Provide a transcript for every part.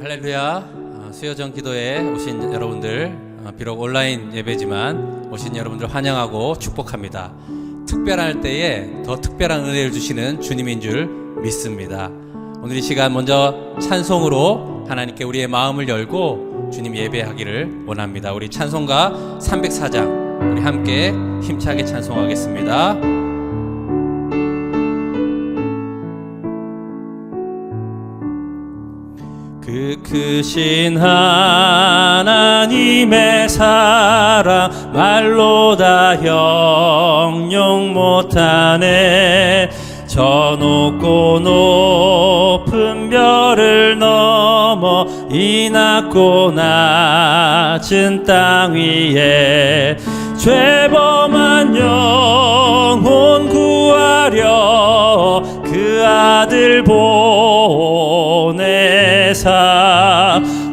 할렐루야. 수요정 기도에 오신 여러분들, 비록 온라인 예배지만 오신 여러분들 환영하고 축복합니다. 특별할 때에 더 특별한 은혜를 주시는 주님인 줄 믿습니다. 오늘 이 시간 먼저 찬송으로 하나님께 우리의 마음을 열고 주님 예배하기를 원합니다. 우리 찬송가 304장 우리 함께 힘차게 찬송하겠습니다. 그 크신 하나님의 사랑 말로 다 형용 못하네. 저 높고 높은 별을 넘어 이 낮고 낮은 땅 위에 죄범한 영혼 구하려 그 아들 보내사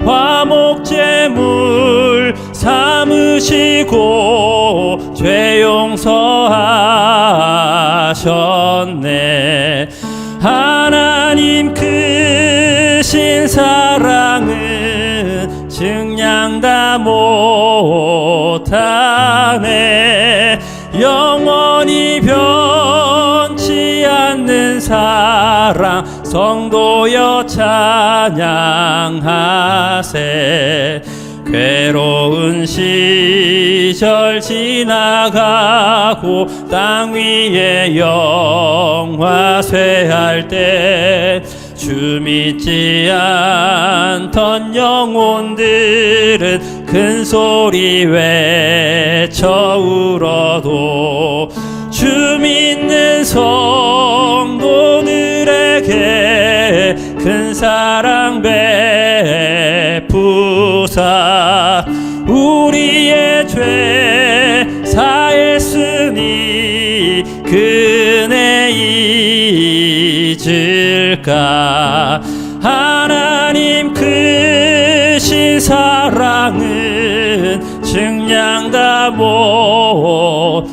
화목제물 삼으시고 죄 용서하셨네. 하나님 크신 사랑은 증량 다 못하네. 영원히 변치 않는 사랑 성도여 찬양하세. 괴로운 시절 지나가고 땅 위에 영화 쇠할 때 주 믿지 않던 영혼들은 큰 소리 외쳐 울어도 주 믿는 성도들에게 큰 사랑 베푸사 우리의 죄 사했으니 그네 잊을까. 하나님 크신 사랑은 증량 다 못하네.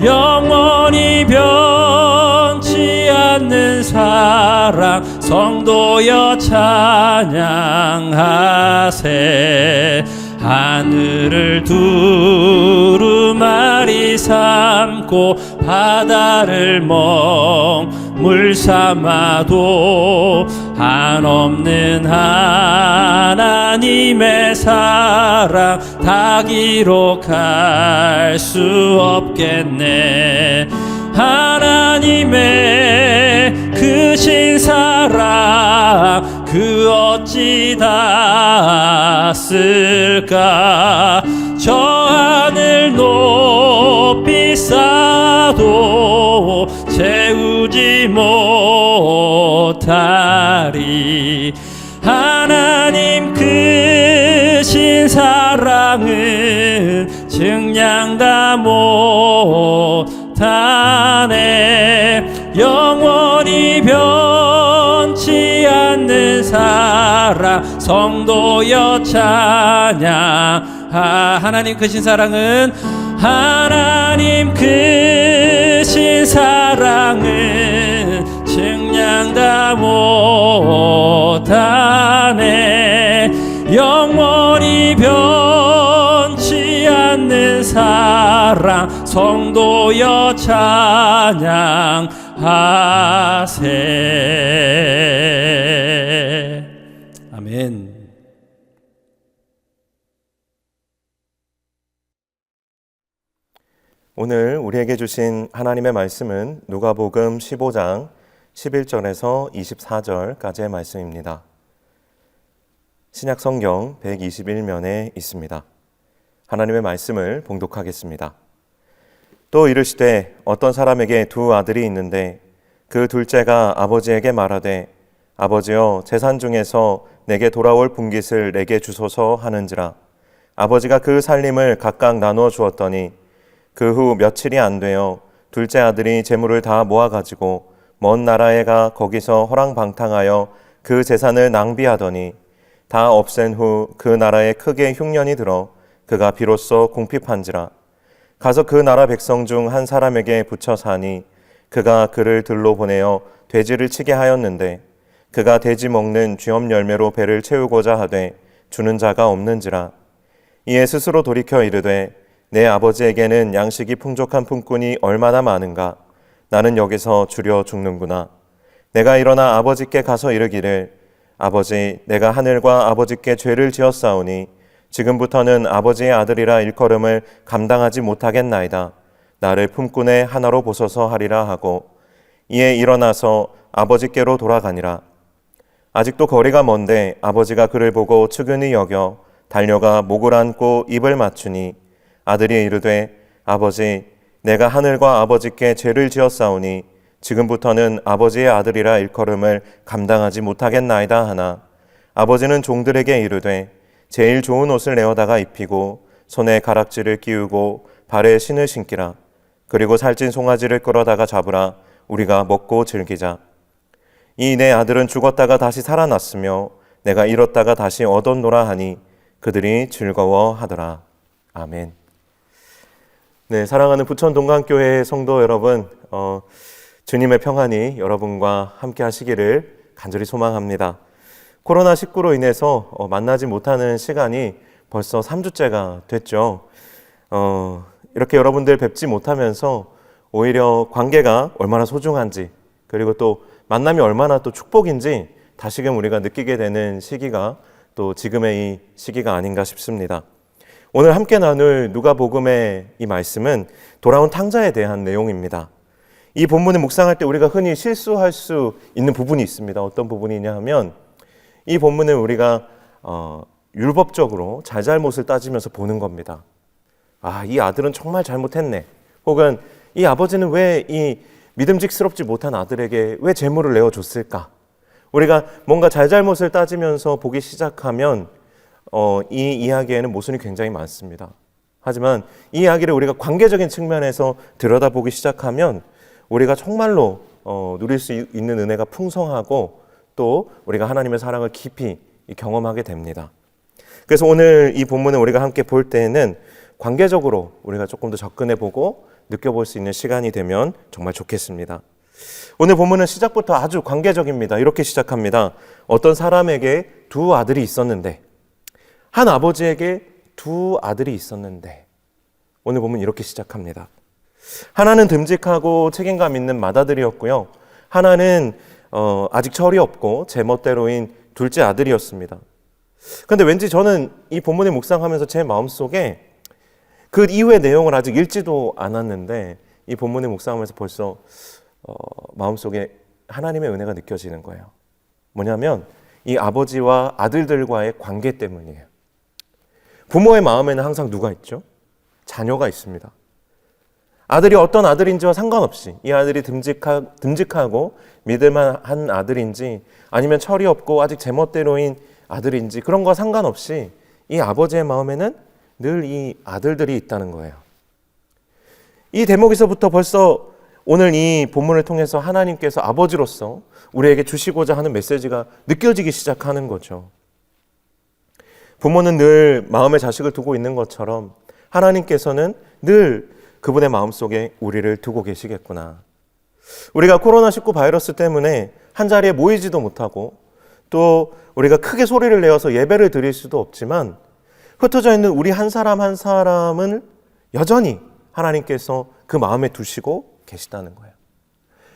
영원히 변치 않는 사랑 성도여 찬양하세. 하늘을 두루마리 삼고 바다를 먹물 삼아도 한없는 하나님의 사랑 다 기록할 수 없겠네. 하나님의 크신 사랑 그 어찌 닿았을까. 저 하늘 높이 쌓아도 채우지 못하리. 하나님 크신 사랑은 증량 다 못하네. 영원히 변치 않는 사랑 성도여 찬양. 하나님 크신 사랑은 하나님 크신 사랑은 증량 다 못하네. 영원히 변치 않는 사랑 성도여 찬양하세. 아멘. 오늘 우리에게 주신 하나님의 말씀은 누가복음 15장 11절에서 24절까지의 말씀입니다. 신약 성경 121면에 있습니다. 하나님의 말씀을 봉독하겠습니다. 또 이르시되 어떤 사람에게 두 아들이 있는데 그 둘째가 아버지에게 말하되 아버지여 재산 중에서 내게 돌아올 분깃을 내게 주소서 하는지라. 아버지가 그 살림을 각각 나누어 주었더니 그 후 며칠이 안 되어 둘째 아들이 재물을 다 모아가지고 먼 나라에 가 거기서 허랑방탕하여 그 재산을 낭비하더니 다 없앤 후 그 나라에 크게 흉년이 들어 그가 비로소 궁핍한지라. 가서 그 나라 백성 중 한 사람에게 붙여 사니 그가 그를 들로 보내어 돼지를 치게 하였는데 그가 돼지 먹는 쥐엄 열매로 배를 채우고자 하되 주는 자가 없는지라. 이에 스스로 돌이켜 이르되 내 아버지에게는 양식이 풍족한 품꾼이 얼마나 많은가. 나는 여기서 주려 죽는구나. 내가 일어나 아버지께 가서 이르기를 아버지, 내가 하늘과 아버지께 죄를 지었사오니 지금부터는 아버지의 아들이라 일컬음을 감당하지 못하겠나이다. 나를 품꾼의 하나로 보소서 하리라 하고 이에 일어나서 아버지께로 돌아가니라. 아직도 거리가 먼데 아버지가 그를 보고 측은히 여겨 달려가 목을 안고 입을 맞추니 아들이 이르되 아버지, 내가 하늘과 아버지께 죄를 지었사오니 지금부터는 아버지의 아들이라 일컬음을 감당하지 못하겠나이다 하나 아버지는 종들에게 이르되 제일 좋은 옷을 내어다가 입히고 손에 가락지를 끼우고 발에 신을 신기라. 그리고 살찐 송아지를 끌어다가 잡으라. 우리가 먹고 즐기자. 이 내 아들은 죽었다가 다시 살아났으며 내가 잃었다가 다시 얻었노라 하니 그들이 즐거워하더라. 아멘. 네, 사랑하는 부천 동강교회 성도 여러분, 주님의 평안이 여러분과 함께 하시기를 간절히 소망합니다. 코로나19로 인해서 만나지 못하는 시간이 벌써 3주째가 됐죠. 이렇게 여러분들 뵙지 못하면서 오히려 관계가 얼마나 소중한지, 그리고 또 만남이 얼마나 또 축복인지 다시금 우리가 느끼게 되는 시기가 또 지금의 이 시기가 아닌가 싶습니다. 오늘 함께 나눌 누가복음의 이 말씀은 돌아온 탕자에 대한 내용입니다. 이 본문을 묵상할 때 우리가 흔히 실수할 수 있는 부분이 있습니다. 어떤 부분이냐 하면 이 본문을 우리가 율법적으로 잘잘못을 따지면서 보는 겁니다. 아, 이 아들은 정말 잘못했네. 혹은 이 아버지는 왜 이 믿음직스럽지 못한 아들에게 왜 재물을 내어줬을까? 우리가 뭔가 잘잘못을 따지면서 보기 시작하면 이 이야기에는 모순이 굉장히 많습니다. 하지만 이 이야기를 우리가 관계적인 측면에서 들여다보기 시작하면 우리가 정말로 누릴 수 있는 은혜가 풍성하고 또 우리가 하나님의 사랑을 깊이 경험하게 됩니다. 그래서 오늘 이 본문을 우리가 함께 볼 때에는 관계적으로 우리가 조금 더 접근해보고 느껴볼 수 있는 시간이 되면 정말 좋겠습니다. 오늘 본문은 시작부터 아주 관계적입니다. 이렇게 시작합니다. 어떤 사람에게 두 아들이 있었는데, 한 아버지에게 두 아들이 있었는데, 오늘 본문 이렇게 시작합니다. 하나는 듬직하고 책임감 있는 맏아들이었고요. 하나는 아직 철이 없고 제멋대로인 둘째 아들이었습니다. 그런데 왠지 저는 이 본문을 묵상하면서 제 마음속에 그 이후의 내용을 아직 읽지도 않았는데 이 본문을 묵상하면서 벌써 마음속에 하나님의 은혜가 느껴지는 거예요. 뭐냐면 이 아버지와 아들들과의 관계 때문이에요. 부모의 마음에는 항상 누가 있죠? 자녀가 있습니다. 아들이 어떤 아들인지와 상관없이 이 아들이 듬직하고 믿을만한 아들인지 아니면 철이 없고 아직 제멋대로인 아들인지 그런 거와 상관없이 이 아버지의 마음에는 늘 이 아들들이 있다는 거예요. 이 대목에서부터 벌써 오늘 이 본문을 통해서 하나님께서 아버지로서 우리에게 주시고자 하는 메시지가 느껴지기 시작하는 거죠. 부모는 늘 마음에 자식을 두고 있는 것처럼 하나님께서는 늘 그분의 마음속에 우리를 두고 계시겠구나. 우리가 코로나19 바이러스 때문에 한자리에 모이지도 못하고 또 우리가 크게 소리를 내어서 예배를 드릴 수도 없지만 흩어져 있는 우리 한 사람 한 사람은 여전히 하나님께서 그 마음에 두시고 계시다는 거예요.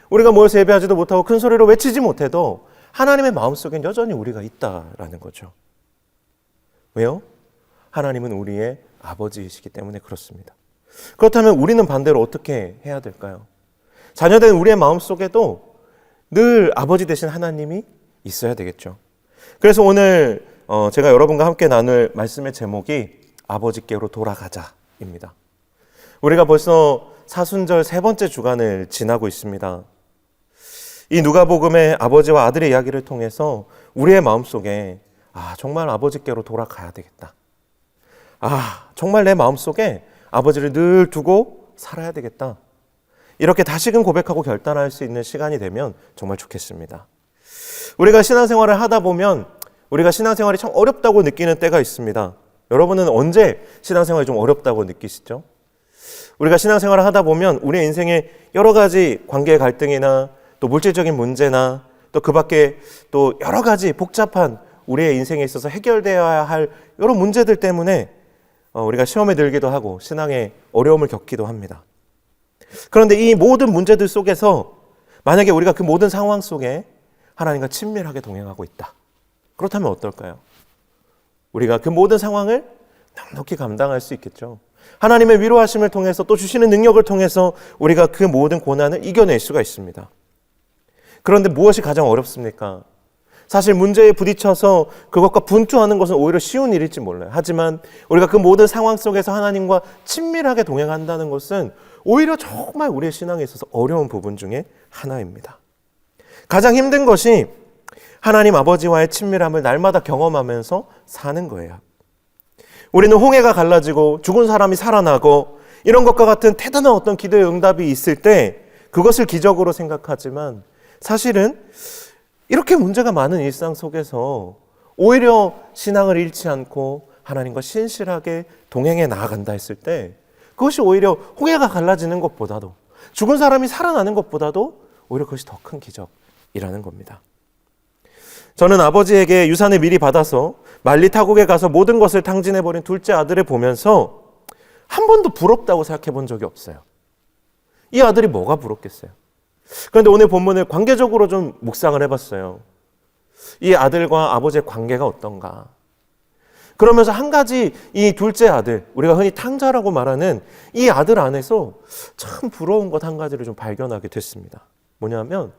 우리가 모여서 예배하지도 못하고 큰 소리로 외치지 못해도 하나님의 마음속엔 여전히 우리가 있다라는 거죠. 왜요? 하나님은 우리의 아버지이시기 때문에 그렇습니다. 그렇다면 우리는 반대로 어떻게 해야 될까요? 자녀된 우리의 마음속에도 늘 아버지 되신 하나님이 있어야 되겠죠. 그래서 오늘 제가 여러분과 함께 나눌 말씀의 제목이 아버지께로 돌아가자입니다. 우리가 벌써 사순절 3번째 주간을 지나고 있습니다. 이 누가복음의 아버지와 아들의 이야기를 통해서 우리의 마음속에 정말 아버지께로 돌아가야 되겠다. 정말 내 마음속에 아버지를 늘 두고 살아야 되겠다. 이렇게 다시금 고백하고 결단할 수 있는 시간이 되면 정말 좋겠습니다. 우리가 신앙생활을 하다 보면 우리가 신앙생활이 참 어렵다고 느끼는 때가 있습니다. 여러분은 언제 신앙생활이 좀 어렵다고 느끼시죠? 우리가 신앙생활을 하다 보면 우리의 인생에 여러 가지 관계의 갈등이나 또 물질적인 문제나 또 또 그 밖에 또 여러 가지 복잡한 우리의 인생에 있어서 해결되어야 할 이런 문제들 때문에 우리가 시험에 들기도 하고 신앙에 어려움을 겪기도 합니다. 그런데 이 모든 문제들 속에서 만약에 우리가 그 모든 상황 속에 하나님과 친밀하게 동행하고 있다. 그렇다면 어떨까요? 우리가 그 모든 상황을 넉넉히 감당할 수 있겠죠. 하나님의 위로하심을 통해서 또 주시는 능력을 통해서 우리가 그 모든 고난을 이겨낼 수가 있습니다. 그런데 무엇이 가장 어렵습니까? 사실 문제에 부딪혀서 그것과 분투하는 것은 오히려 쉬운 일일지 몰라요. 하지만 우리가 그 모든 상황 속에서 하나님과 친밀하게 동행한다는 것은 오히려 정말 우리의 신앙에 있어서 어려운 부분 중에 하나입니다. 가장 힘든 것이 하나님 아버지와의 친밀함을 날마다 경험하면서 사는 거예요. 우리는 홍해가 갈라지고 죽은 사람이 살아나고 이런 것과 같은 대단한 어떤 기도의 응답이 있을 때 그것을 기적으로 생각하지만 사실은 이렇게 문제가 많은 일상 속에서 오히려 신앙을 잃지 않고 하나님과 신실하게 동행해 나아간다 했을 때 그것이 오히려 홍해가 갈라지는 것보다도 죽은 사람이 살아나는 것보다도 오히려 그것이 더 큰 기적이라는 겁니다. 저는 아버지에게 유산을 미리 받아서 말리 타국에 가서 모든 것을 탕진해버린 둘째 아들을 보면서 한 번도 부럽다고 생각해 본 적이 없어요. 이 아들이 뭐가 부럽겠어요? 그런데 오늘 본문을 관계적으로 좀 묵상을 해봤어요. 이 아들과 아버지의 관계가 어떤가? 그러면서 한 가지 이 둘째 아들, 우리가 흔히 탕자라고 말하는 이 아들 안에서 참 부러운 것 한 가지를 좀 발견하게 됐습니다. 뭐냐면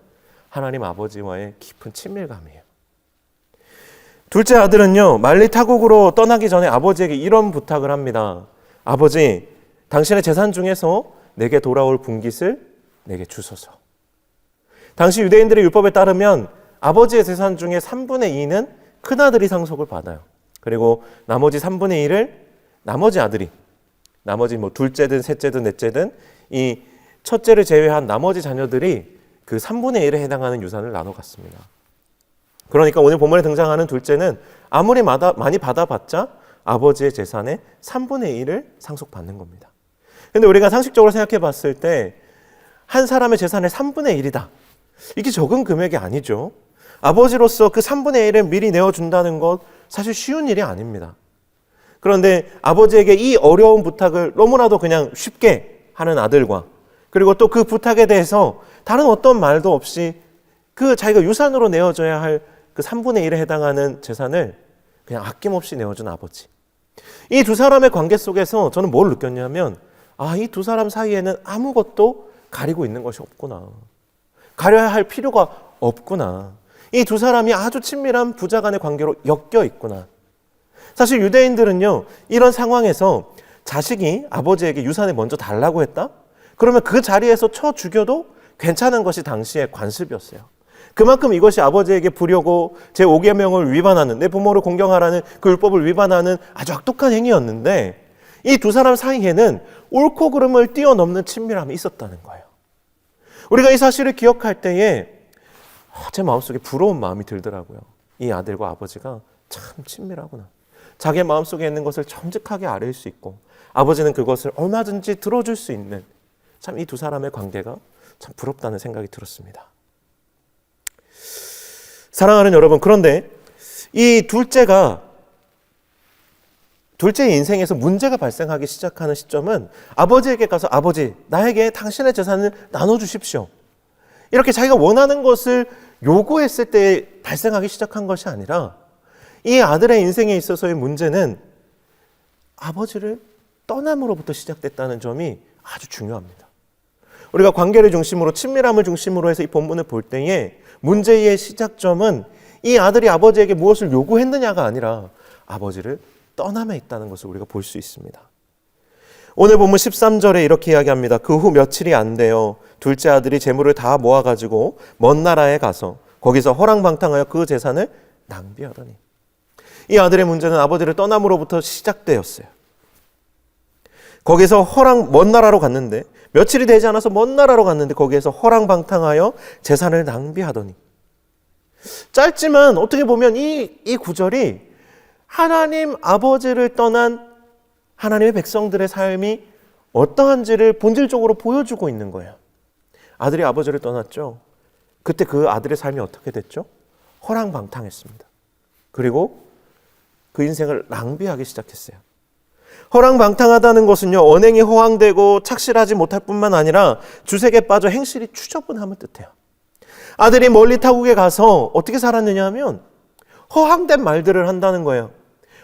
하나님 아버지와의 깊은 친밀감이에요. 둘째 아들은요, 말리 타국으로 떠나기 전에 아버지에게 이런 부탁을 합니다. 아버지, 당신의 재산 중에서 내게 돌아올 분깃을 내게 주소서. 당시 유대인들의 율법에 따르면 아버지의 재산 중에 3분의 2는 큰아들이 상속을 받아요. 그리고 나머지 3분의 1을 나머지 아들이, 나머지 둘째든 셋째든 넷째든 이 첫째를 제외한 나머지 자녀들이 그 3분의 1에 해당하는 유산을 나눠 갔습니다. 그러니까 오늘 본문에 등장하는 둘째는 아무리 많이 받아봤자 아버지의 재산의 3분의 1을 상속받는 겁니다. 그런데 우리가 상식적으로 생각해 봤을 때 한 사람의 재산의 3분의 1이다. 이게 적은 금액이 아니죠. 아버지로서 그 3분의 1을 미리 내어준다는 것 사실 쉬운 일이 아닙니다. 그런데 아버지에게 이 어려운 부탁을 너무나도 그냥 쉽게 하는 아들과 그리고 또 그 부탁에 대해서 다른 어떤 말도 없이 그 자기가 유산으로 내어줘야 할 그 3분의 1에 해당하는 재산을 그냥 아낌없이 내어준 아버지. 이 두 사람의 관계 속에서 저는 뭘 느꼈냐면 이 두 사람 사이에는 아무것도 가리고 있는 것이 없구나. 가려야 할 필요가 없구나. 이 두 사람이 아주 친밀한 부자 간의 관계로 엮여 있구나. 사실 유대인들은요, 이런 상황에서 자식이 아버지에게 유산을 먼저 달라고 했다? 그러면 그 자리에서 쳐 죽여도 괜찮은 것이 당시의 관습이었어요. 그만큼 이것이 아버지에게 부려고 제5계명을 위반하는, 내 부모를 공경하라는 그 율법을 위반하는 아주 악독한 행위였는데 이 두 사람 사이에는 옳고 그름을 뛰어넘는 친밀함이 있었다는 거예요. 우리가 이 사실을 기억할 때에 제 마음속에 부러운 마음이 들더라고요. 이 아들과 아버지가 참 친밀하구나. 자기의 마음속에 있는 것을 정직하게 아뢰일 수 있고 아버지는 그것을 얼마든지 들어줄 수 있는 참 이 두 사람의 관계가 참 부럽다는 생각이 들었습니다. 사랑하는 여러분, 그런데 이 둘째의 인생에서 문제가 발생하기 시작하는 시점은 아버지에게 가서 아버지, 나에게 당신의 재산을 나눠주십시오. 이렇게 자기가 원하는 것을 요구했을 때 발생하기 시작한 것이 아니라 이 아들의 인생에 있어서의 문제는 아버지를 떠남으로부터 시작됐다는 점이 아주 중요합니다. 우리가 관계를 중심으로 친밀함을 중심으로 해서 이 본문을 볼 때에 문제의 시작점은 이 아들이 아버지에게 무엇을 요구했느냐가 아니라 아버지를 떠남에 있다는 것을 우리가 볼 수 있습니다. 오늘 본문 13절에 이렇게 이야기합니다. 그 후 며칠이 안 되어 둘째 아들이 재물을 다 모아가지고 먼 나라에 가서 거기서 허랑방탕하여 그 재산을 낭비하더니. 이 아들의 문제는 아버지를 떠남으로부터 시작되었어요. 거기서 먼 나라로 갔는데 며칠이 되지 않아서 먼 나라로 갔는데 거기에서 허랑방탕하여 재산을 낭비하더니. 짧지만 어떻게 보면 이 구절이 하나님 아버지를 떠난 하나님의 백성들의 삶이 어떠한지를 본질적으로 보여주고 있는 거예요. 아들이 아버지를 떠났죠. 그때 그 아들의 삶이 어떻게 됐죠? 허랑방탕했습니다. 그리고 그 인생을 낭비하기 시작했어요. 허랑방탕하다는 것은요, 언행이 허황되고 착실하지 못할 뿐만 아니라 주색에 빠져 행실이 추저분함을 뜻해요. 아들이 멀리 타국에 가서 어떻게 살았느냐 하면 허황된 말들을 한다는 거예요.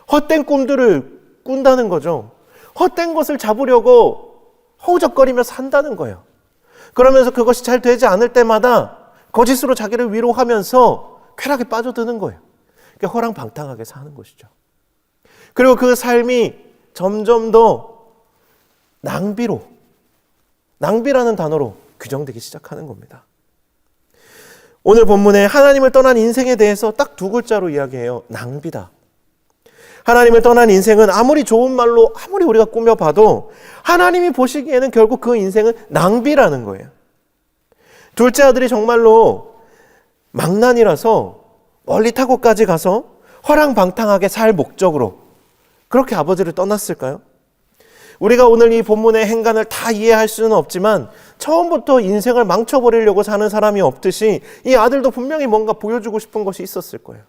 헛된 꿈들을 꾼다는 거죠. 헛된 것을 잡으려고 허우적거리며 산다는 거예요. 그러면서 그것이 잘 되지 않을 때마다 거짓으로 자기를 위로하면서 쾌락에 빠져드는 거예요. 그러니까 허랑방탕하게 사는 것이죠. 그리고 그 삶이 점점 더 낭비라는 단어로 규정되기 시작하는 겁니다. 오늘 본문에 하나님을 떠난 인생에 대해서 딱 두 글자로 이야기해요. 낭비다. 하나님을 떠난 인생은 아무리 좋은 말로 아무리 우리가 꾸며봐도 하나님이 보시기에는 결국 그 인생은 낭비라는 거예요. 둘째 아들이 정말로 망난이라서 멀리 타고까지 가서 허랑방탕하게 살 목적으로 그렇게 아버지를 떠났을까요? 우리가 오늘 이 본문의 행간을 다 이해할 수는 없지만 처음부터 인생을 망쳐버리려고 사는 사람이 없듯이 이 아들도 분명히 뭔가 보여주고 싶은 것이 있었을 거예요.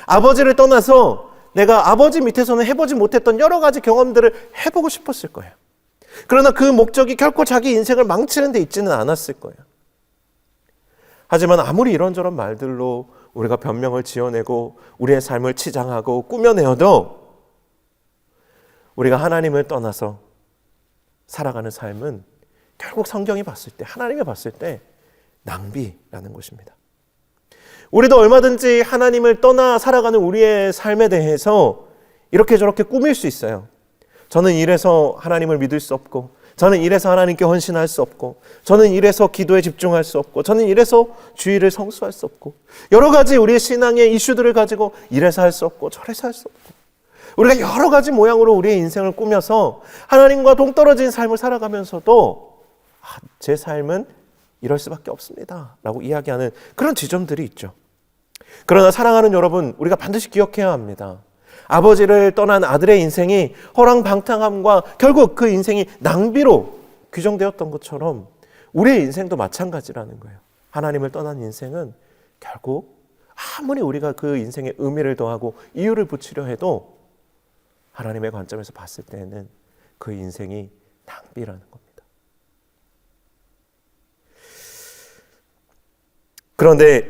아버지를 떠나서 내가 아버지 밑에서는 해보지 못했던 여러 가지 경험들을 해보고 싶었을 거예요. 그러나 그 목적이 결코 자기 인생을 망치는 데 있지는 않았을 거예요. 하지만 아무리 이런저런 말들로 우리가 변명을 지어내고 우리의 삶을 치장하고 꾸며내어도 우리가 하나님을 떠나서 살아가는 삶은 결국 성경이 봤을 때, 하나님이 봤을 때 낭비라는 것입니다. 우리도 얼마든지 하나님을 떠나 살아가는 우리의 삶에 대해서 이렇게 저렇게 꾸밀 수 있어요. 저는 이래서 하나님을 믿을 수 없고, 저는 이래서 하나님께 헌신할 수 없고, 저는 이래서 기도에 집중할 수 없고, 저는 이래서 주의를 성수할 수 없고, 여러 가지 우리의 신앙의 이슈들을 가지고 이래서 할 수 없고 저래서 할 수 없고, 우리가 여러 가지 모양으로 우리의 인생을 꾸며서 하나님과 동떨어진 삶을 살아가면서도 제 삶은 이럴 수밖에 없습니다 라고 이야기하는 그런 지점들이 있죠. 그러나 사랑하는 여러분, 우리가 반드시 기억해야 합니다. 아버지를 떠난 아들의 인생이 허랑방탕함과 결국 그 인생이 낭비로 규정되었던 것처럼 우리의 인생도 마찬가지라는 거예요. 하나님을 떠난 인생은 결국 아무리 우리가 그 인생에 의미를 더하고 이유를 붙이려 해도 하나님의 관점에서 봤을 때는 그 인생이 낭비라는 겁니다. 그런데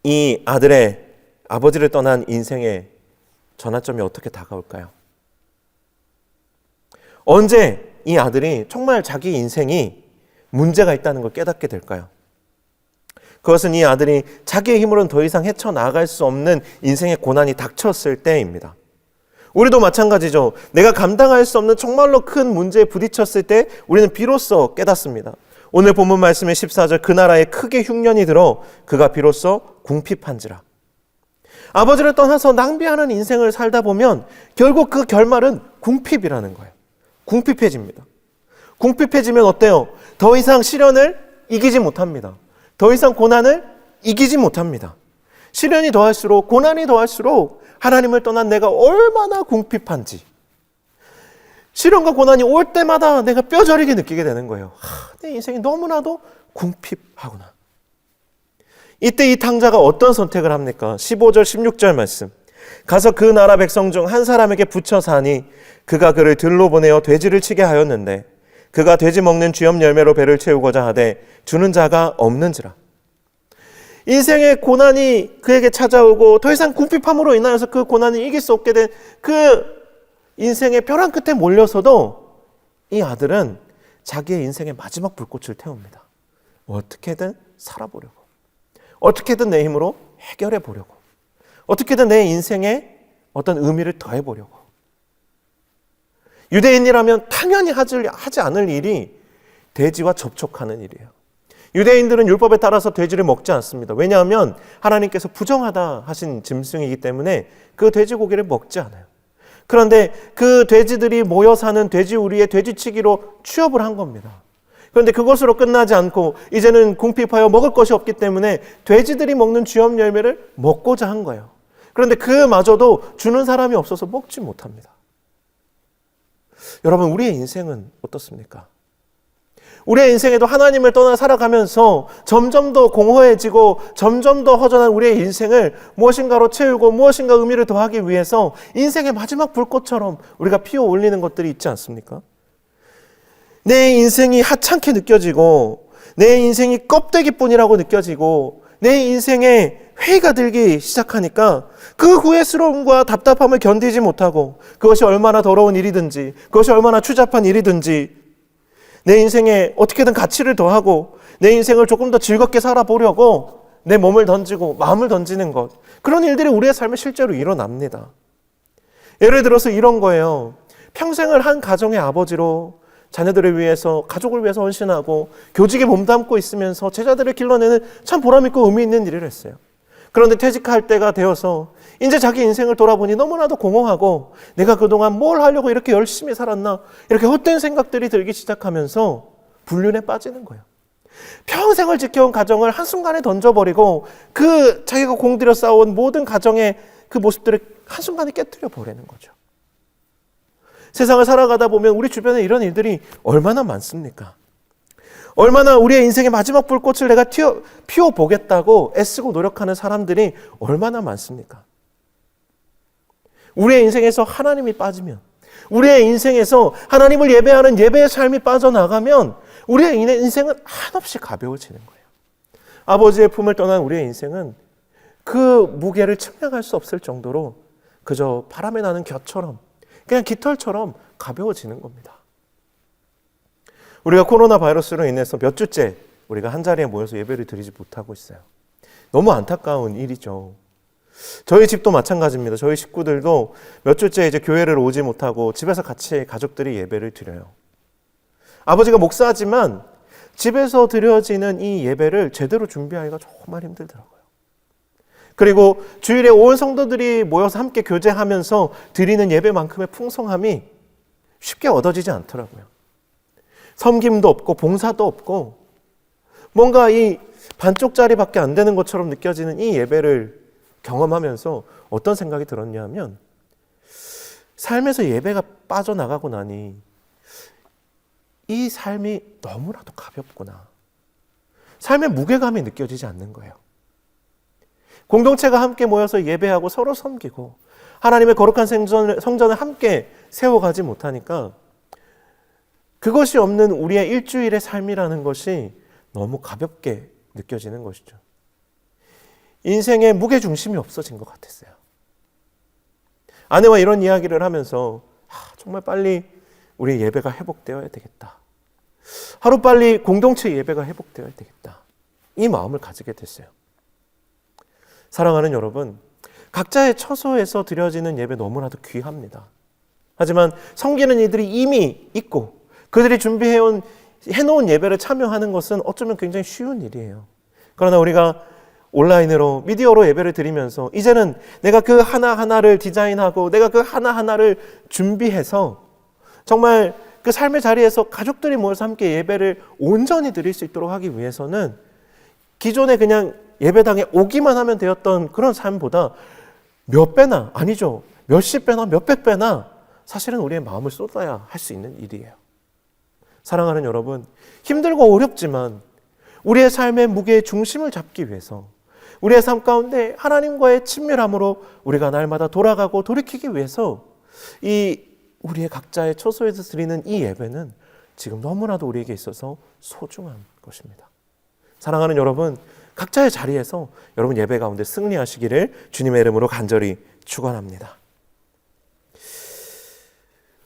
이 아들의 아버지를 떠난 인생의 전환점이 어떻게 다가올까요? 언제 이 아들이 정말 자기 인생이 문제가 있다는 걸 깨닫게 될까요? 그것은 이 아들이 자기의 힘으로는 더 이상 헤쳐나갈 수 없는 인생의 고난이 닥쳤을 때입니다. 우리도 마찬가지죠. 내가 감당할 수 없는 정말로 큰 문제에 부딪혔을 때 우리는 비로소 깨닫습니다. 오늘 본문 말씀의 14절, 그 나라에 크게 흉년이 들어 그가 비로소 궁핍한지라. 아버지를 떠나서 낭비하는 인생을 살다 보면 결국 그 결말은 궁핍이라는 거예요. 궁핍해집니다. 궁핍해지면 어때요? 더 이상 시련을 이기지 못합니다. 더 이상 고난을 이기지 못합니다. 시련이 더할수록, 고난이 더할수록 하나님을 떠난 내가 얼마나 궁핍한지, 시련과 고난이 올 때마다 내가 뼈저리게 느끼게 되는 거예요. 내 인생이 너무나도 궁핍하구나. 이때 이 탕자가 어떤 선택을 합니까? 15절 16절 말씀. 가서 그 나라 백성 중 한 사람에게 붙여 사니 그가 그를 들로 보내어 돼지를 치게 하였는데 그가 돼지 먹는 쥐염 열매로 배를 채우고자 하되 주는 자가 없는지라. 인생의 고난이 그에게 찾아오고 더 이상 궁핍함으로 인하여서 그 고난을 이길 수 없게 된 그 인생의 벼랑 끝에 몰려서도 이 아들은 자기의 인생의 마지막 불꽃을 태웁니다. 어떻게든 살아보려고, 어떻게든 내 힘으로 해결해 보려고, 어떻게든 내 인생에 어떤 의미를 더해 보려고. 유대인이라면 당연히 하지 않을 일이 돼지와 접촉하는 일이에요. 유대인들은 율법에 따라서 돼지를 먹지 않습니다. 왜냐하면 하나님께서 부정하다 하신 짐승이기 때문에 그 돼지고기를 먹지 않아요. 그런데 그 돼지들이 모여 사는 돼지우리의 돼지치기로 취업을 한 겁니다. 그런데 그것으로 끝나지 않고 이제는 궁핍하여 먹을 것이 없기 때문에 돼지들이 먹는 쥐염 열매를 먹고자 한 거예요. 그런데 그마저도 주는 사람이 없어서 먹지 못합니다. 여러분, 우리의 인생은 어떻습니까? 우리의 인생에도 하나님을 떠나 살아가면서 점점 더 공허해지고 점점 더 허전한 우리의 인생을 무엇인가로 채우고 무엇인가 의미를 더하기 위해서 인생의 마지막 불꽃처럼 우리가 피워 올리는 것들이 있지 않습니까? 내 인생이 하찮게 느껴지고 내 인생이 껍데기뿐이라고 느껴지고 내 인생에 회의가 들기 시작하니까 그 후회스러움과 답답함을 견디지 못하고 그것이 얼마나 더러운 일이든지 그것이 얼마나 추잡한 일이든지 내 인생에 어떻게든 가치를 더하고 내 인생을 조금 더 즐겁게 살아보려고 내 몸을 던지고 마음을 던지는 것, 그런 일들이 우리의 삶에 실제로 일어납니다. 예를 들어서 이런 거예요. 평생을 한 가정의 아버지로 자녀들을 위해서, 가족을 위해서 헌신하고 교직에 몸담고 있으면서 제자들을 길러내는 참 보람있고 의미 있는 일을 했어요. 그런데 퇴직할 때가 되어서 이제 자기 인생을 돌아보니 너무나도 공허하고 내가 그동안 뭘 하려고 이렇게 열심히 살았나, 이렇게 헛된 생각들이 들기 시작하면서 불륜에 빠지는 거예요. 평생을 지켜온 가정을 한순간에 던져버리고 그 자기가 공들여 쌓아온 모든 가정의 그 모습들을 한순간에 깨뜨려 버리는 거죠. 세상을 살아가다 보면 우리 주변에 이런 일들이 얼마나 많습니까? 얼마나 우리의 인생의 마지막 불꽃을 내가 피워보겠다고 애쓰고 노력하는 사람들이 얼마나 많습니까? 우리의 인생에서 하나님이 빠지면, 우리의 인생에서 하나님을 예배하는 예배의 삶이 빠져나가면 우리의 인생은 한없이 가벼워지는 거예요. 아버지의 품을 떠난 우리의 인생은 그 무게를 측량할 수 없을 정도로 그저 바람에 나는 겨처럼, 그냥 깃털처럼 가벼워지는 겁니다. 우리가 코로나 바이러스로 인해서 몇 주째 우리가 한 자리에 모여서 예배를 드리지 못하고 있어요. 너무 안타까운 일이죠. 저희 집도 마찬가지입니다. 저희 식구들도 몇 주째 이제 교회를 오지 못하고 집에서 같이 가족들이 예배를 드려요. 아버지가 목사지만 집에서 드려지는 이 예배를 제대로 준비하기가 정말 힘들더라고요. 그리고 주일에 온 성도들이 모여서 함께 교제하면서 드리는 예배만큼의 풍성함이 쉽게 얻어지지 않더라고요. 섬김도 없고 봉사도 없고 뭔가 이 반쪽짜리밖에 안 되는 것처럼 느껴지는 이 예배를 경험하면서 어떤 생각이 들었냐 하면, 삶에서 예배가 빠져나가고 나니 이 삶이 너무나도 가볍구나. 삶의 무게감이 느껴지지 않는 거예요. 공동체가 함께 모여서 예배하고 서로 섬기고 하나님의 거룩한 성전을 함께 세워가지 못하니까 그것이 없는 우리의 일주일의 삶이라는 것이 너무 가볍게 느껴지는 것이죠. 인생의 무게중심이 없어진 것 같았어요. 아내와 이런 이야기를 하면서 정말 빨리 우리의 예배가 회복되어야 되겠다. 하루빨리 공동체 예배가 회복되어야 되겠다. 이 마음을 가지게 됐어요. 사랑하는 여러분, 각자의 처소에서 드려지는 예배 너무나도 귀합니다. 하지만 섬기는 이들이 이미 있고 그들이 해놓은 예배를 참여하는 것은 어쩌면 굉장히 쉬운 일이에요. 그러나 우리가 온라인으로, 미디어로 예배를 드리면서 이제는 내가 그 하나하나를 디자인하고 내가 그 하나하나를 준비해서 정말 그 삶의 자리에서 가족들이 모여서 함께 예배를 온전히 드릴 수 있도록 하기 위해서는 기존에 그냥 예배당에 오기만 하면 되었던 그런 삶보다 몇 배나, 아니죠, 몇십 배나 몇백 배나 사실은 우리의 마음을 쏟아야 할 수 있는 일이에요. 사랑하는 여러분, 힘들고 어렵지만 우리의 삶의 무게의 중심을 잡기 위해서, 우리의 삶 가운데 하나님과의 친밀함으로 우리가 날마다 돌아가고 돌이키기 위해서 이 우리의 각자의 처소에서 드리는 이 예배는 지금 너무나도 우리에게 있어서 소중한 것입니다. 사랑하는 여러분, 각자의 자리에서 여러분 예배 가운데 승리하시기를 주님의 이름으로 간절히 축원합니다.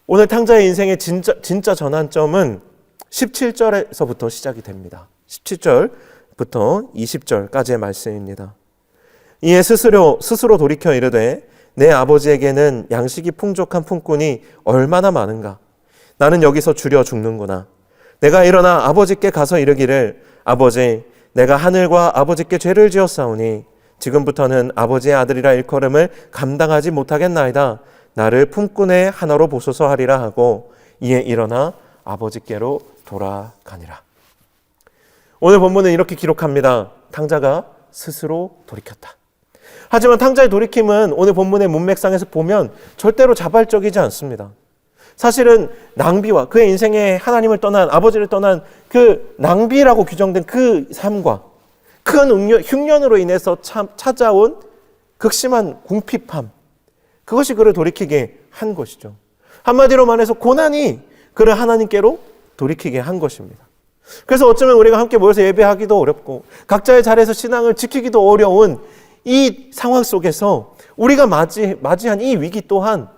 오늘 탕자의 인생의 진짜 전환점은 17절에서부터 시작이 됩니다. 17절부터 20절까지의 말씀입니다. 이에 스스로 돌이켜 이르되 내 아버지에게는 양식이 풍족한 품꾼이 얼마나 많은가. 나는 여기서 주려 죽는구나. 내가 일어나 아버지께 가서 이르기를 아버지, 내가 하늘과 아버지께 죄를 지었사오니 지금부터는 아버지의 아들이라 일컬음을 감당하지 못하겠나이다. 나를 품꾼의 하나로 보소서 하리라 하고 이에 일어나 아버지께로 돌아가니라. 오늘 본문은 이렇게 기록합니다. 탕자가 스스로 돌이켰다. 하지만 탕자의 돌이킴은 오늘 본문의 문맥상에서 보면 절대로 자발적이지 않습니다. 사실은 낭비와 그의 인생에 하나님을 떠난, 아버지를 떠난 그 낭비라고 규정된 그 삶과 큰 흉년으로 인해서 찾아온 극심한 궁핍함, 그것이 그를 돌이키게 한 것이죠. 한마디로 말해서 고난이 그를 하나님께로 돌이키게 한 것입니다. 그래서 어쩌면 우리가 함께 모여서 예배하기도 어렵고 각자의 자리에서 신앙을 지키기도 어려운 이 상황 속에서 우리가 맞이한 이 위기 또한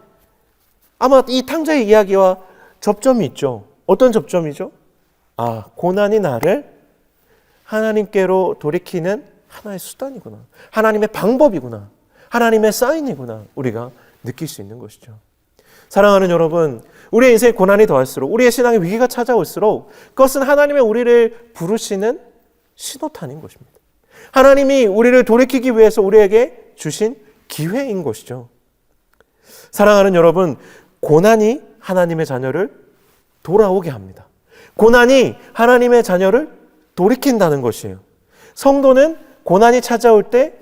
아마 이 탕자의 이야기와 접점이 있죠. 어떤 접점이죠? 고난이 나를 하나님께로 돌이키는 하나의 수단이구나. 하나님의 방법이구나. 하나님의 사인이구나. 우리가 느낄 수 있는 것이죠. 사랑하는 여러분, 우리의 인생에 고난이 더할수록, 우리의 신앙에 위기가 찾아올수록 그것은 하나님의 우리를 부르시는 신호탄인 것입니다. 하나님이 우리를 돌이키기 위해서 우리에게 주신 기회인 것이죠. 사랑하는 여러분, 고난이 하나님의 자녀를 돌아오게 합니다. 고난이 하나님의 자녀를 돌이킨다는 것이에요. 성도는 고난이 찾아올 때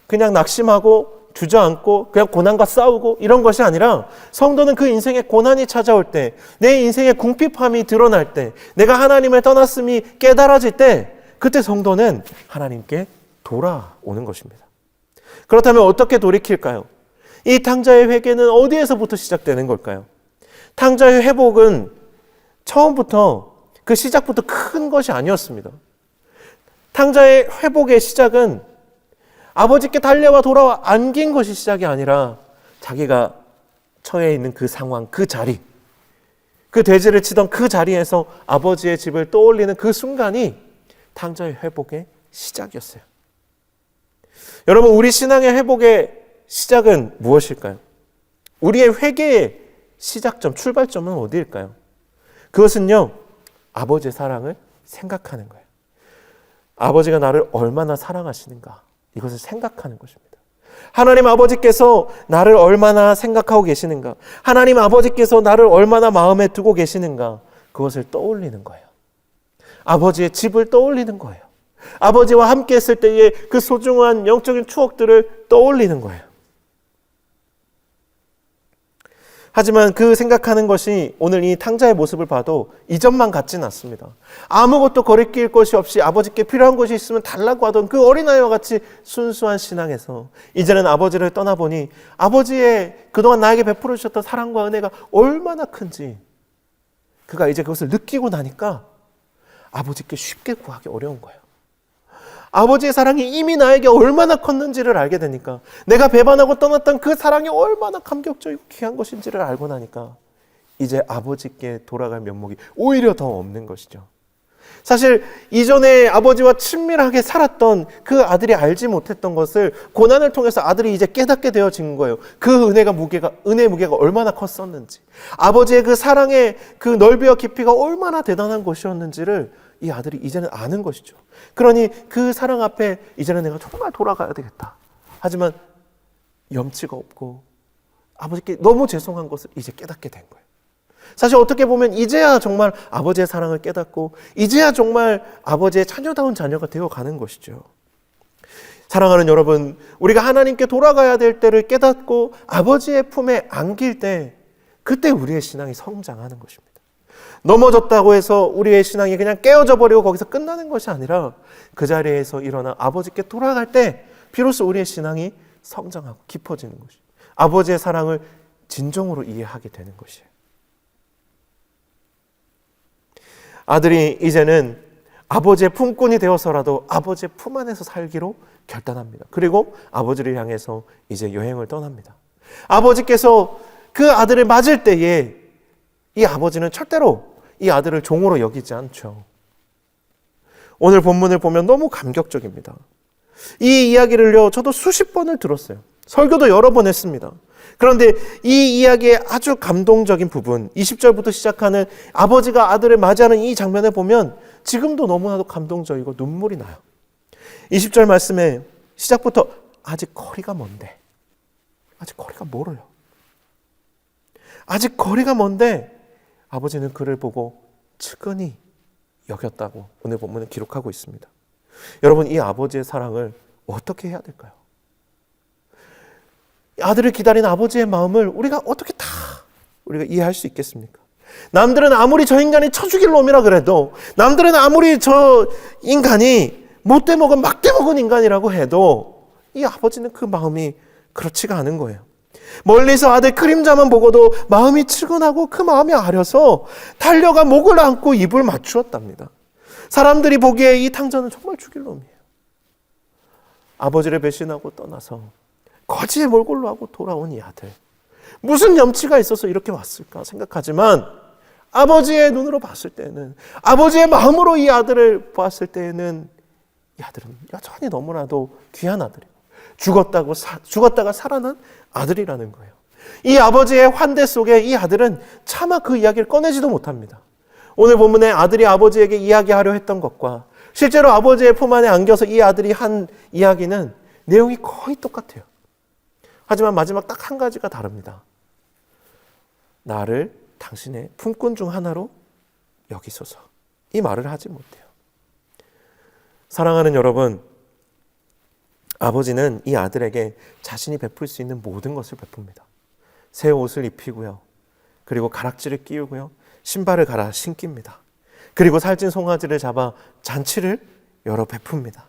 그냥 낙심하고 주저앉고 그냥 고난과 싸우고 이런 것이 아니라 성도는 그 인생에 고난이 찾아올 때, 내 인생의 궁핍함이 드러날 때, 내가 하나님을 떠났음이 깨달아질 때, 그때 성도는 하나님께 돌아오는 것입니다. 그렇다면 어떻게 돌이킬까요? 이 탕자의 회개는 어디에서부터 시작되는 걸까요? 탕자의 회복은 처음부터 그 시작부터 큰 것이 아니었습니다. 탕자의 회복의 시작은 아버지께 달려와 돌아와 안긴 것이 시작이 아니라 자기가 처해 있는 그 상황, 그 자리, 그 돼지를 치던 그 자리에서 아버지의 집을 떠올리는 그 순간이 탕자의 회복의 시작이었어요. 여러분, 우리 신앙의 회복의 시작은 무엇일까요? 우리의 회개의 시작점, 출발점은 어디일까요? 그것은요, 아버지의 사랑을 생각하는 거예요. 아버지가 나를 얼마나 사랑하시는가, 이것을 생각하는 것입니다. 하나님 아버지께서 나를 얼마나 생각하고 계시는가, 하나님 아버지께서 나를 얼마나 마음에 두고 계시는가, 그것을 떠올리는 거예요. 아버지의 집을 떠올리는 거예요. 아버지와 함께 했을 때의 그 소중한 영적인 추억들을 떠올리는 거예요. 하지만 그 생각하는 것이 오늘 이 탕자의 모습을 봐도 이전만 같지는 않습니다. 아무것도 거리낄 것이 없이 아버지께 필요한 것이 있으면 달라고 하던 그 어린아이와 같이 순수한 신앙에서 이제는 아버지를 떠나보니 아버지의 그동안 나에게 베풀어 주셨던 사랑과 은혜가 얼마나 큰지 그가 이제 그것을 느끼고 나니까 아버지께 쉽게 구하기 어려운 거예요. 아버지의 사랑이 이미 나에게 얼마나 컸는지를 알게 되니까, 내가 배반하고 떠났던 그 사랑이 얼마나 감격적이고 귀한 것인지를 알고 나니까 이제 아버지께 돌아갈 면목이 오히려 더 없는 것이죠. 사실 이전에 아버지와 친밀하게 살았던 그 아들이 알지 못했던 것을 고난을 통해서 아들이 이제 깨닫게 되어진 거예요. 그 은혜의 무게가 얼마나 컸었는지, 아버지의 그 사랑의 그 넓이와 깊이가 얼마나 대단한 것이었는지를 이 아들이 이제는 아는 것이죠. 그러니 그 사랑 앞에 이제는 내가 정말 돌아가야 되겠다. 하지만 염치가 없고 아버지께 너무 죄송한 것을 이제 깨닫게 된 거예요. 사실 어떻게 보면 이제야 정말 아버지의 사랑을 깨닫고 이제야 정말 아버지의 자녀다운 자녀가 되어가는 것이죠. 사랑하는 여러분, 우리가 하나님께 돌아가야 될 때를 깨닫고 아버지의 품에 안길 때, 그때 우리의 신앙이 성장하는 것입니다. 넘어졌다고 해서 우리의 신앙이 그냥 깨어져 버리고 거기서 끝나는 것이 아니라 그 자리에서 일어나 아버지께 돌아갈 때 비로소 우리의 신앙이 성장하고 깊어지는 것이에요. 아버지의 사랑을 진정으로 이해하게 되는 것이에요. 아들이 이제는 아버지의 품꾼이 되어서라도 아버지의 품 안에서 살기로 결단합니다. 그리고 아버지를 향해서 이제 여행을 떠납니다. 아버지께서 그 아들을 맞을 때에 이 아버지는 절대로 이 아들을 종으로 여기지 않죠. 오늘 본문을 보면 너무 감격적입니다. 이 이야기를요, 저도 수십 번을 들었어요. 설교도 여러 번 했습니다. 그런데 이 이야기의 아주 감동적인 부분, 20절부터 시작하는 아버지가 아들을 맞이하는 이 장면을 보면 지금도 너무나도 감동적이고 눈물이 나요. 20절 말씀에 시작부터 아직 거리가 먼데, 아직 거리가 멀어요. 아직 거리가 먼데 아버지는 그를 보고 측은히 여겼다고 오늘 본문은 기록하고 있습니다. 여러분, 이 아버지의 사랑을 어떻게 해야 될까요? 아들을 기다리는 아버지의 마음을 우리가 어떻게 다 우리가 이해할 수 있겠습니까? 남들은 아무리 저 인간이 쳐죽일 놈이라 그래도, 남들은 아무리 저 인간이 못돼 먹은 막대 먹은 인간이라고 해도 이 아버지는 그 마음이 그렇지가 않은 거예요. 멀리서 아들 그림자만 보고도 마음이 측은하고 그 마음이 아려서 달려가 목을 안고 입을 맞추었답니다. 사람들이 보기에 이 탕자는 정말 죽일 놈이에요. 아버지를 배신하고 떠나서 거지의 몰골로 하고 돌아온 이 아들, 무슨 염치가 있어서 이렇게 왔을까 생각하지만 아버지의 눈으로 봤을 때는, 아버지의 마음으로 이 아들을 보았을 때에는 이 아들은 여전히 너무나도 귀한 아들이고 죽었다가 살아난 아들이라는 거예요. 이 아버지의 환대 속에 이 아들은 차마 그 이야기를 꺼내지도 못합니다. 오늘 본문에 아들이 아버지에게 이야기하려 했던 것과 실제로 아버지의 품 안에 안겨서 이 아들이 한 이야기는 내용이 거의 똑같아요. 하지만 마지막 딱 한 가지가 다릅니다. 나를 당신의 품꾼 중 하나로 여기소서. 이 말을 하지 못해요. 사랑하는 여러분, 아버지는 이 아들에게 자신이 베풀 수 있는 모든 것을 베풉니다. 새 옷을 입히고요. 그리고 가락지를 끼우고요. 신발을 갈아 신깁니다. 그리고 살찐 송아지를 잡아 잔치를 열어 베풉니다.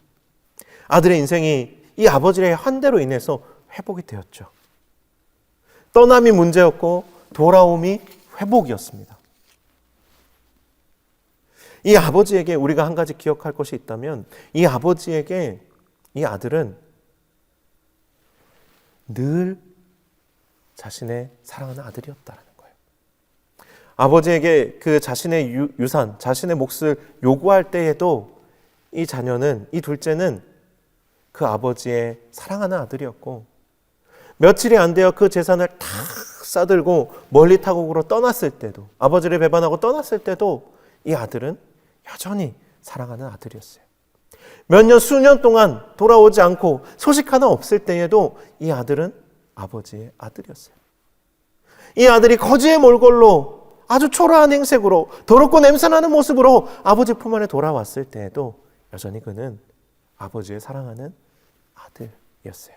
아들의 인생이 이 아버지의 환대로 인해서 회복이 되었죠. 떠남이 문제였고 돌아옴이 회복이었습니다. 이 아버지에게 우리가 한 가지 기억할 것이 있다면, 이 아버지에게 이 아들은 늘 자신의 사랑하는 아들이었다는 거예요. 아버지에게 그 자신의 유산, 자신의 몫을 요구할 때에도 이 자녀는, 이 둘째는 그 아버지의 사랑하는 아들이었고, 며칠이 안 되어 그 재산을 다 싸들고 멀리 타국으로 떠났을 때도, 아버지를 배반하고 떠났을 때도 이 아들은 여전히 사랑하는 아들이었어요. 몇 년, 수년 동안 돌아오지 않고 소식 하나 없을 때에도 이 아들은 아버지의 아들이었어요. 이 아들이 거지의 몰골로 아주 초라한 행색으로 더럽고 냄새나는 모습으로 아버지 품 안에 돌아왔을 때에도 여전히 그는 아버지의 사랑하는 아들이었어요.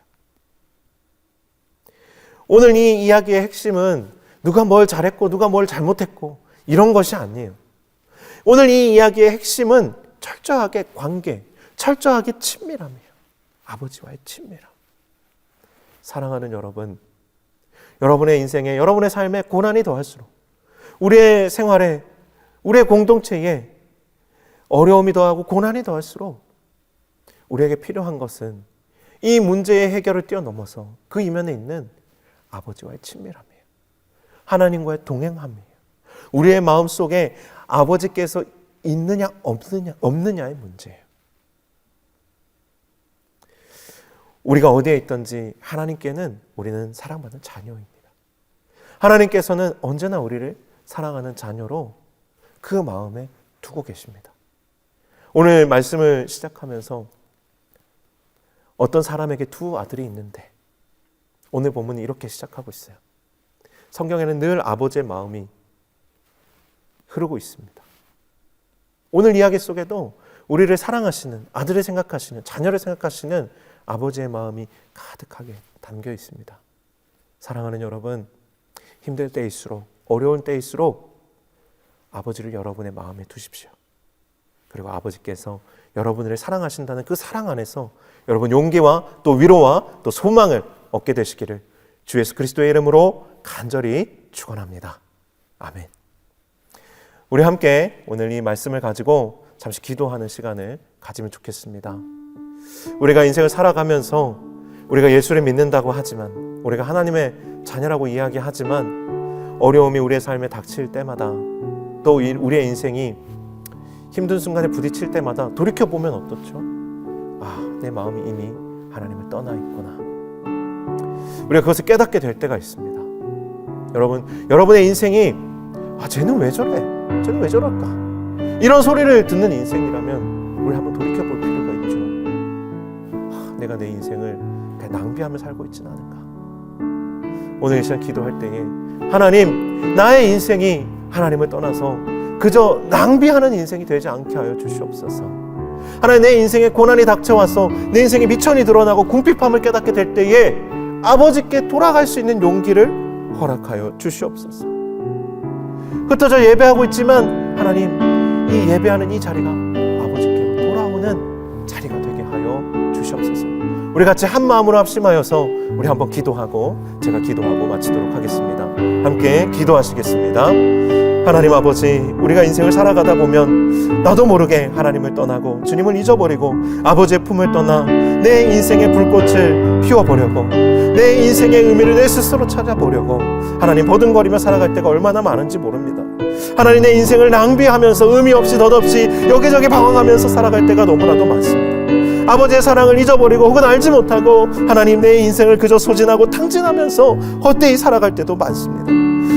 오늘 이 이야기의 핵심은 누가 뭘 잘했고 누가 뭘 잘못했고 이런 것이 아니에요. 오늘 이 이야기의 핵심은 철저하게 관계, 철저하게 친밀함이에요. 아버지와의 친밀함. 사랑하는 여러분, 여러분의 인생에, 여러분의 삶에 고난이 더할수록, 우리의 생활에, 우리의 공동체에 어려움이 더하고 고난이 더할수록 우리에게 필요한 것은 이 문제의 해결을 뛰어넘어서 그 이면에 있는 아버지와의 친밀함이에요. 하나님과의 동행함이에요. 우리의 마음속에 아버지께서 있느냐 없느냐의 문제예요. 우리가 어디에 있든지 하나님께는 우리는 사랑받는 자녀입니다. 하나님께서는 언제나 우리를 사랑하는 자녀로 그 마음에 두고 계십니다. 오늘 말씀을 시작하면서 어떤 사람에게 두 아들이 있는데, 오늘 본문이 이렇게 시작하고 있어요. 성경에는 늘 아버지의 마음이 흐르고 있습니다. 오늘 이야기 속에도 우리를 사랑하시는, 아들을 생각하시는, 자녀를 생각하시는 아버지의 마음이 가득하게 담겨 있습니다. 사랑하는 여러분, 힘들 때일수록, 어려운 때일수록 아버지를 여러분의 마음에 두십시오. 그리고 아버지께서 여러분을 사랑하신다는 그 사랑 안에서 여러분 용기와 또 위로와 또 소망을 얻게 되시기를 주 예수 그리스도의 이름으로 간절히 축원합니다. 아멘. 우리 함께 오늘 이 말씀을 가지고 잠시 기도하는 시간을 가지면 좋겠습니다. 우리가 인생을 살아가면서 우리가 예수를 믿는다고 하지만, 우리가 하나님의 자녀라고 이야기하지만 어려움이 우리의 삶에 닥칠 때마다, 또 우리의 인생이 힘든 순간에 부딪힐 때마다 돌이켜보면 어떻죠? 내 마음이 이미 하나님을 떠나 있구나. 우리가 그것을 깨닫게 될 때가 있습니다. 여러분의 인생이 쟤는 왜 저래? 쟤는 왜 저럴까? 이런 소리를 듣는 인생이라면 우리 한번 돌이켜볼 필요가 있죠. 내가 내 인생을 낭비하며 살고 있지는 않은가? 오늘 이 시간 기도할 때에 하나님, 나의 인생이 하나님을 떠나서 그저 낭비하는 인생이 되지 않게 하여 주시옵소서. 하나님, 내 인생에 고난이 닥쳐와서 내 인생에 미천이 드러나고 궁핍함을 깨닫게 될 때에 아버지께 돌아갈 수 있는 용기를 허락하여 주시옵소서. 흩어져 예배하고 있지만 하나님, 이 예배하는 이 자리가 아버지께로 돌아오는 자리가 되게 하여 주시옵소서. 우리 같이 한 마음으로 합심하여서 우리 한번 기도하고 제가 기도하고 마치도록 하겠습니다. 함께 기도하시겠습니다. 하나님 아버지, 우리가 인생을 살아가다 보면 나도 모르게 하나님을 떠나고 주님을 잊어버리고 아버지의 품을 떠나 내 인생의 불꽃을 피워보려고, 내 인생의 의미를 내 스스로 찾아보려고 하나님 버둥거리며 살아갈 때가 얼마나 많은지 모릅니다. 하나님, 내 인생을 낭비하면서 의미 없이 덧없이 여기저기 방황하면서 살아갈 때가 너무나도 많습니다. 아버지의 사랑을 잊어버리고 혹은 알지 못하고 하나님, 내 인생을 그저 소진하고 탕진하면서 헛되이 살아갈 때도 많습니다.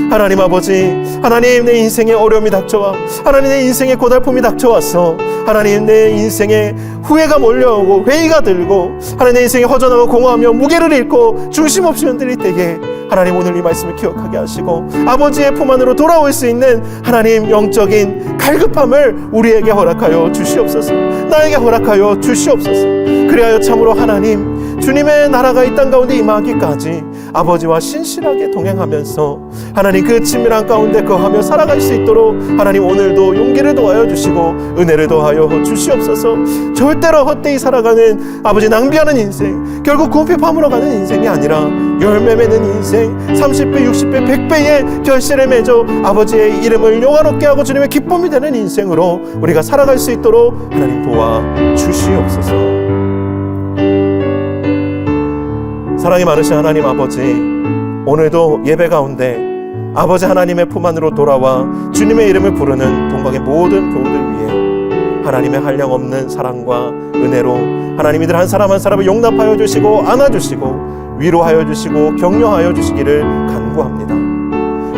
하나님 아버지, 하나님, 내 인생에 어려움이 닥쳐와 하나님, 내 인생에 고달픔이 닥쳐와서 하나님, 내 인생에 후회가 몰려오고 회의가 들고 하나님, 내 인생에 허전하고 공허하며 무게를 잃고 중심 없이 흔들릴 때에 하나님, 오늘 이 말씀을 기억하게 하시고 아버지의 품 안으로 돌아올 수 있는 하나님, 영적인 갈급함을 우리에게 허락하여 주시옵소서. 나에게 허락하여 주시옵소서. 그리하여 참으로 하나님, 주님의 나라가 이 땅 가운데 임하기까지 아버지와 신실하게 동행하면서 하나님, 그 친밀한 가운데 거하며 살아갈 수 있도록 하나님, 오늘도 용기를 더하여 주시고 은혜를 더하여 주시옵소서. 절대로 헛되이 살아가는 아버지, 낭비하는 인생, 결국 궁핍함으로 가는 인생이 아니라 열매 맺는 인생, 30배, 60배, 100배의 결실을 맺어 아버지의 이름을 영화롭게 하고 주님의 기쁨이 되는 인생으로 우리가 살아갈 수 있도록 하나님 도와 주시옵소서. 사랑이 많으신 하나님 아버지, 오늘도 예배 가운데 아버지 하나님의 품 안으로 돌아와 주님의 이름을 부르는 동방의 모든 교우들 위해 하나님의 한량없는 사랑과 은혜로 하나님, 이들 한 사람 한 사람을 용납하여 주시고 안아주시고 위로하여 주시고 격려하여 주시기를 간구합니다.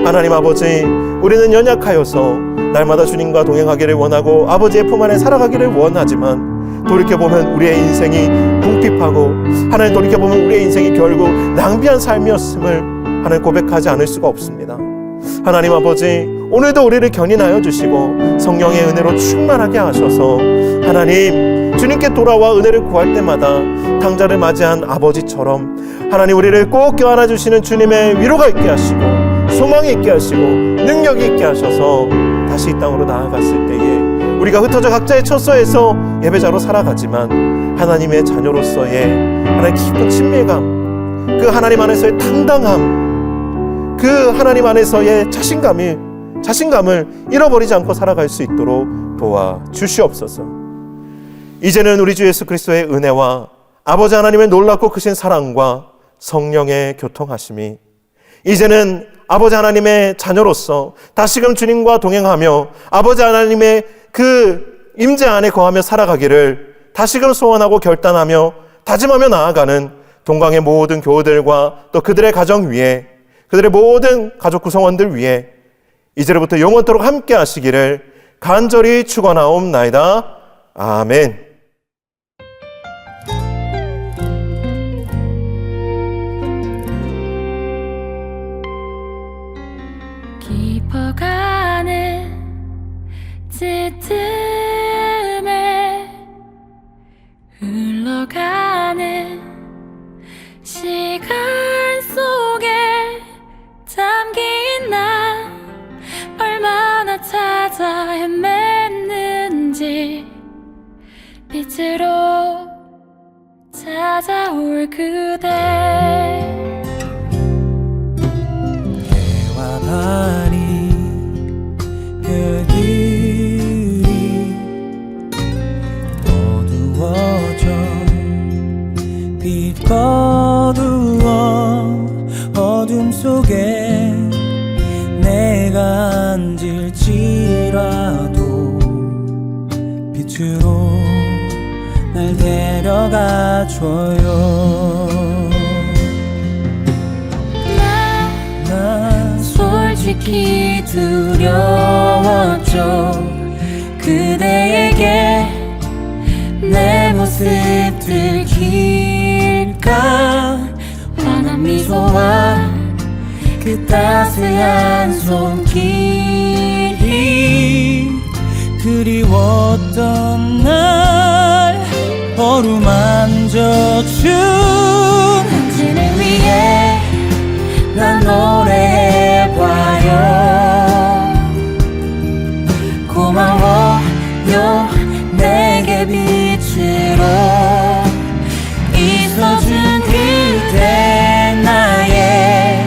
하나님 아버지, 우리는 연약하여서 날마다 주님과 동행하기를 원하고 아버지의 품 안에 살아가기를 원하지만 돌이켜보면 우리의 인생이 궁핍하고 하나님, 돌이켜보면 우리의 인생이 결국 낭비한 삶이었음을 하나님 고백하지 않을 수가 없습니다. 하나님 아버지, 오늘도 우리를 견인하여 주시고 성령의 은혜로 충만하게 하셔서 하나님, 주님께 돌아와 은혜를 구할 때마다 탕자를 맞이한 아버지처럼 하나님, 우리를 꼭 껴안아 주시는 주님의 위로가 있게 하시고 소망이 있게 하시고 능력이 있게 하셔서 다시 이 땅으로 나아갔을 때에 우리가 흩어져 각자의 처소에서 예배자로 살아가지만 하나님의 자녀로서의 하나님 깊은 친밀감, 그 하나님 안에서의 당당함, 그 하나님 안에서의 자신감을 잃어버리지 않고 살아갈 수 있도록 도와 주시옵소서. 이제는 우리 주 예수 그리스도의 은혜와 아버지 하나님의 놀랍고 크신 사랑과 성령의 교통하심이 이제는 아버지 하나님의 자녀로서 다시금 주님과 동행하며 아버지 하나님의 그 임재 안에 거하며 살아가기를 다시금 소원하고 결단하며 다짐하며 나아가는 동강의 모든 교우들과 또 그들의 가정 위에, 그들의 모든 가족 구성원들 위에 이제로부터 영원토록 함께 하시기를 간절히 축원하옵나이다. 아멘. 깊어가는 짙음에 흘러가는 시간 속에 담긴 나 얼마나 찾아 헤맸는지 빛으로 찾아올 그대 해와 달이 별들이 어두워져 빛 거두어 어둠 속에 내가 앉을지라도 빛으로 날 데려가 줘요. 난 솔직히 두려웠죠. 그대에게 내 모습 들킬까. 환한 미소와 그 따스한 손길이 그리웠던 날 어루만져준 당신을 위해 난 노래해봐요. 나에게 빛으로 있어준 그대 나의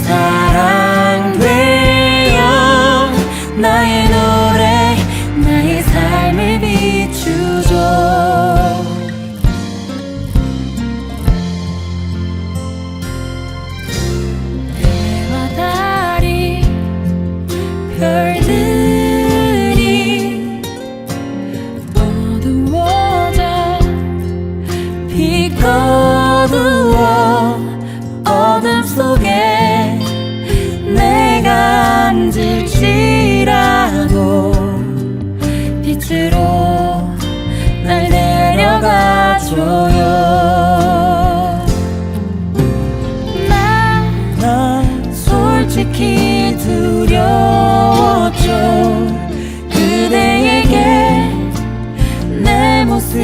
사랑 되어 나의 노래 나의 삶을 비추죠. 해와 달이 별들이 어두워져 빛 거두어 어둠 속에 내가 앉을지라도 빛으로 날 데려가줘요. 난 솔직히 두려웠죠. 그대에게 내 모습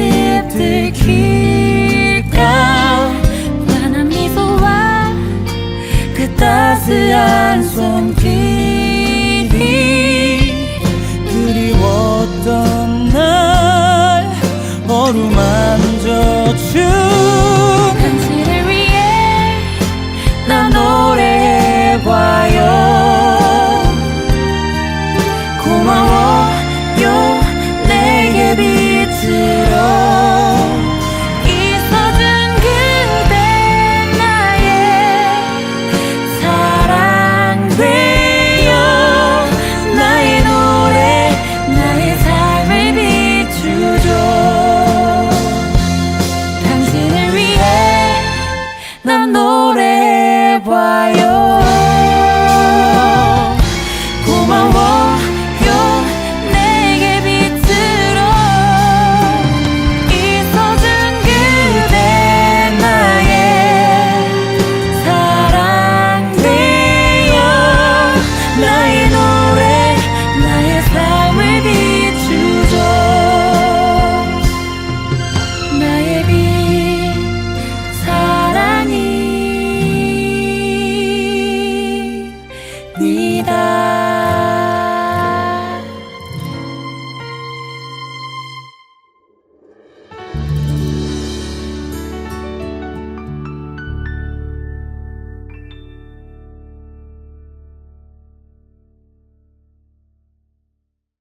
들킬까. 환한 미소와 그 따스한 손길이 그리웠던 날 어루만져준 당신을 위해 난 노래해봐요. 고마워요 내게 빛으로 있어준 그대 나의 사랑 되어 나의 노래 나의 삶을 비추죠. 당신을 위해 난 노래해봐요. 고마워요 내게 빛으로 있어준 그대 나의 사랑 되어 나의